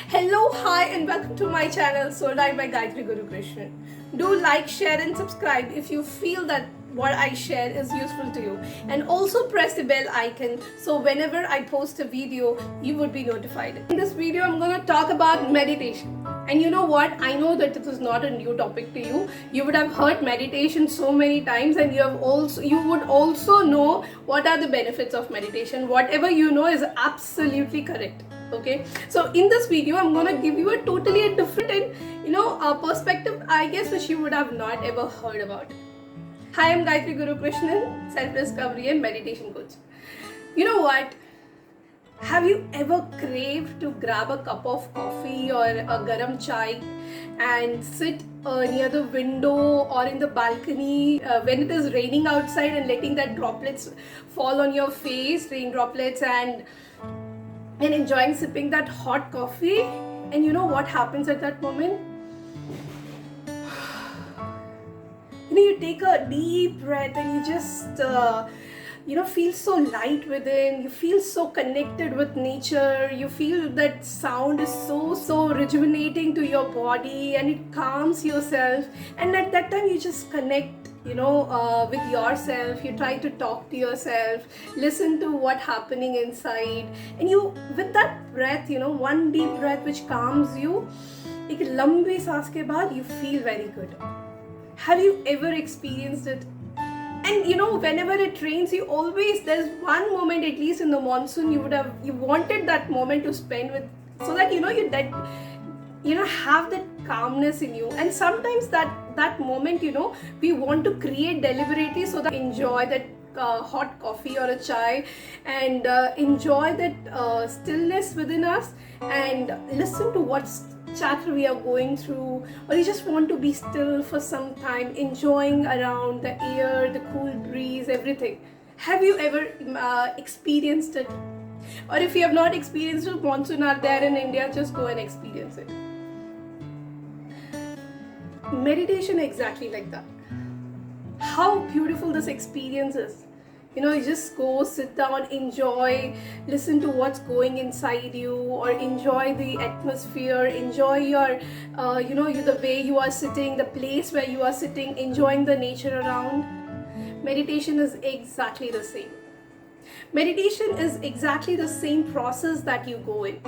Hello, hi, and welcome to my channel, Soul Dive by Gayatri Guru Krishnan. Do like, share, and subscribe if you feel that what I share is useful to you. And also press the bell icon so whenever I post a video, you would be notified. In this video, I'm going to talk about meditation. And you know what? I know that this is not a new topic to you. You would have heard meditation so many times, and you would also know what are the benefits of meditation. Whatever you know is absolutely correct. Okay, so in this video I'm gonna give you a totally different and perspective, I guess, which you would have not ever heard about. Hi, I'm Gayatri Guru Krishnan, self-discovery and meditation coach. You know what? Have you ever craved to grab a cup of coffee or a garam chai and sit near the window or in the balcony when it is raining outside and letting that droplets fall on your face, rain droplets, and enjoying sipping that hot coffee? And you know what happens at that moment? You take a deep breath and you just feel so light within. You feel so connected with nature. You feel that sound is so rejuvenating to your body, and it calms yourself. And at that time you just connect with yourself. You try to talk to yourself, listen to what's happening inside, and you, with that breath, one deep breath which calms you, एक लंबी सांस के बाद you feel very good. Have you ever experienced it? And whenever it rains, there's one moment, at least in the monsoon, you wanted that moment to spend with, so that you have that calmness in you. And sometimes that moment we want to create deliberately so that enjoy that hot coffee or a chai, and enjoy that stillness within us, and listen to what's chatter we are going through, or you just want to be still for some time, enjoying around the air, the cool breeze, everything. Have you ever experienced it? Or if you have not experienced it, monsoon are there in India, just go and experience it. Meditation exactly like that. How beautiful this experience is. You just go, sit down, enjoy, listen to what's going inside you, or enjoy the atmosphere, enjoy your, the way you are sitting, the place where you are sitting, enjoying the nature around. Meditation is exactly the same. Meditation is exactly the same process that you go in.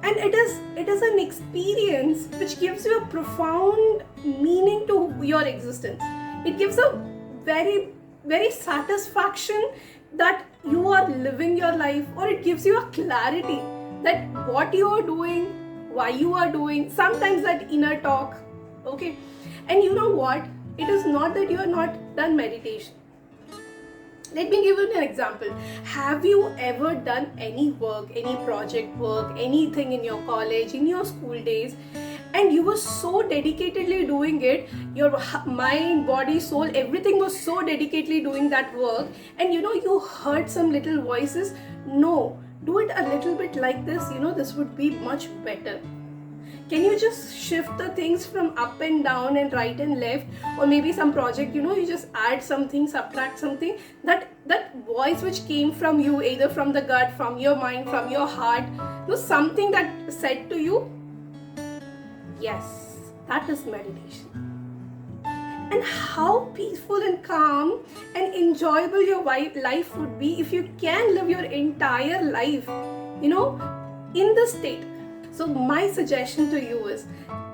And it is an experience which gives you a profound meaning to your existence. It gives a very, very satisfaction that you are living your life, or it gives you a clarity that what you are doing, why you are doing, sometimes that inner talk. Okay, and you know what? It is not that you are not done meditation. Let me give you an example. Have you ever done any work, any project work, anything in your college, in your school days, and you were so dedicatedly doing it, your mind, body, soul, everything was so dedicatedly doing that work, and you heard some little voices? No, do it a little bit like this, this would be much better. Can you just shift the things from up and down and right and left? Or maybe some project, you just add something, subtract something. That voice which came from you, either from the gut, from your mind, from your heart, something that said to you, yes, that is meditation. And how peaceful and calm and enjoyable your life would be if you can live your entire life, in this state. So my suggestion to you is,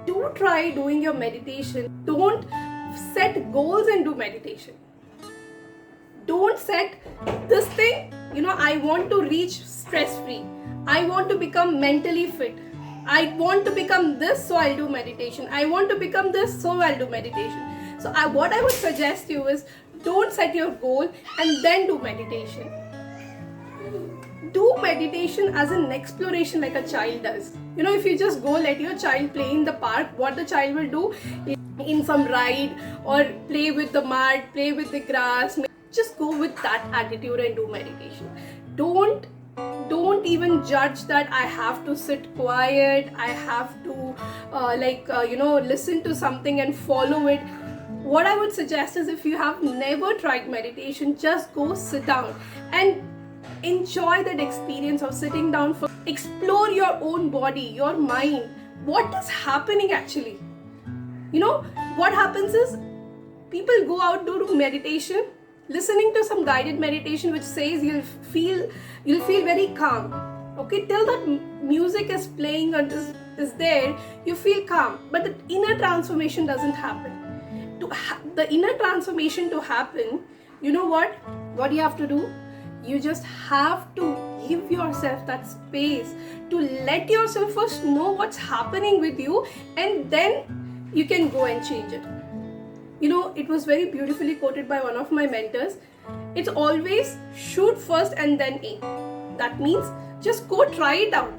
do try doing your meditation. Don't set goals and do meditation. Don't set this thing, I want to reach stress-free. I want to become mentally fit. I want to become this, so I'll do meditation. I want to become this, so I'll do meditation. So what I would suggest you is, don't set your goal and then do meditation. Do meditation as an exploration, like a child does. If you just go let your child play in the park, what the child will do in some ride, or play with the mud, play with the grass, just go with that attitude and do meditation. Don't even judge that I have to sit quiet, I have to listen to something and follow it. What I would suggest is, if you have never tried meditation, just go sit down and enjoy that experience of sitting down for explore your own body, your mind. What is happening actually? You know, what happens is people go out to do meditation, listening to some guided meditation which says you'll feel very calm. Okay, till that music is playing or is there, you feel calm, but the inner transformation doesn't happen. The inner transformation to happen, you know what you have to do? You just have to give yourself that space to let yourself first know what's happening with you, and then you can go and change it. You know, it was very beautifully quoted by one of my mentors. It's always shoot first and then aim. That means just go try it out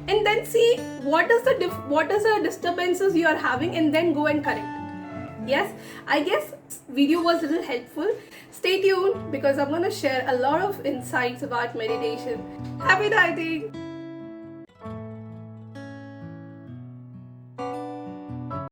and then see what is the disturbances you are having, and then go and correct. Yes, I guess video was a little helpful. Stay tuned because I'm going to share a lot of insights about meditation. Happy dieting!